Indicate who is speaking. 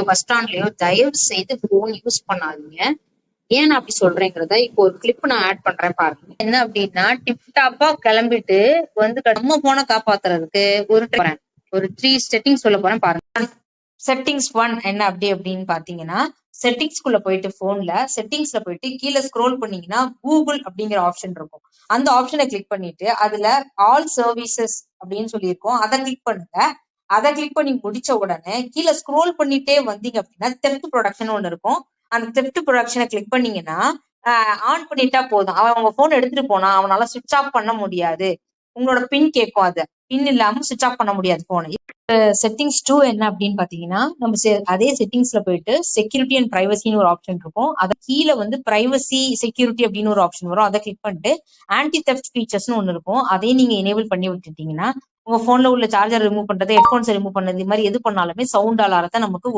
Speaker 1: Bus ஸ்டாண்ட்லயோ தயவு செய்து phone use பண்ணாதீங்க. ஏன் நான் அப்படி சொல்றேங்கிறத இப்போ ஒரு கிளிப் நான் ஆட் பண்றேன் பாருங்க. என்ன அப்படின்னா, டிப்டாப்பா கிளம்பிட்டு வந்து நம்ம போனை காப்பாத்துறதுக்கு ஒரு 3 செட்டிங்ஸ் சொல்ல போறேன் பாருங்க. செட்டிங்ஸ் 1 என்ன அப்படின்னு பாத்தீங்கன்னா, செட்டிங்ஸ்குள்ள போயிட்டு போன்ல செட்டிங்ஸ்ல போயிட்டு கீழே ஸ்க்ரோல் பண்ணீங்கன்னா கூகுள் அப்படிங்கிற ஆப்ஷன் இருக்கும். அந்த ஆப்ஷனை கிளிக் பண்ணிட்டு அதுல ஆல் சர்வீசஸ் அப்படின்னு சொல்லியிருக்கோம். அதை கிளிக் பண்ணுங்க. அதை கிளிக் பண்ணி முடிச்ச உடனே கீழே ஸ்க்ரோல் பண்ணிட்டே வந்தீங்க அப்படின்னா தெஃப்ட் ப்ரொடக்ஷன் ஒண்ணு இருக்கும். அந்த தெஃப்ட் ப்ரொடக்ஷனை கிளிக் பண்ணீங்கன்னா ஆன் பண்ணிட்டா போதும். அவன் உங்க போன் எடுத்துட்டு போனா அவனால சுவிட்ச் ஆஃப் பண்ண முடியாது. உங்களோட பின் கேட்கும். அதை பின் இல்லாம சுவிட்ச் ஆஃப் பண்ண முடியாது போனை. செட்டிங்ஸ் 2 என்ன அப்படின்னு பாத்தீங்கன்னா, நம்ம அதே செட்டிங்ஸ்ல போயிட்டு செக்யூரிட்டி அண்ட் பிரைவசின்னு ஒரு ஆப்ஷன் இருக்கும். அது கீழே வந்து பிரைவசி செக்யூரிட்டி அப்படின்னு ஒரு ஆப்ஷன் வரும். அதை கிளிக் பண்ணிட்டு ஆன்டி தெஃப்ட் ஃபீச்சர்ஸ்னு ஒன்று இருக்கும். அதையும் நீங்க எனேபிள் பண்ணி விட்டுட்டீங்கன்னா உங்க போன்ல உள்ள சார்ஜர் ரிமூவ் பண்றது, ஹெட்போன்ஸ் ரிமூவ் பண்ணது, இது மாதிரி எது பண்ணாலுமே சவுண்ட் அலாரத்தை நமக்கு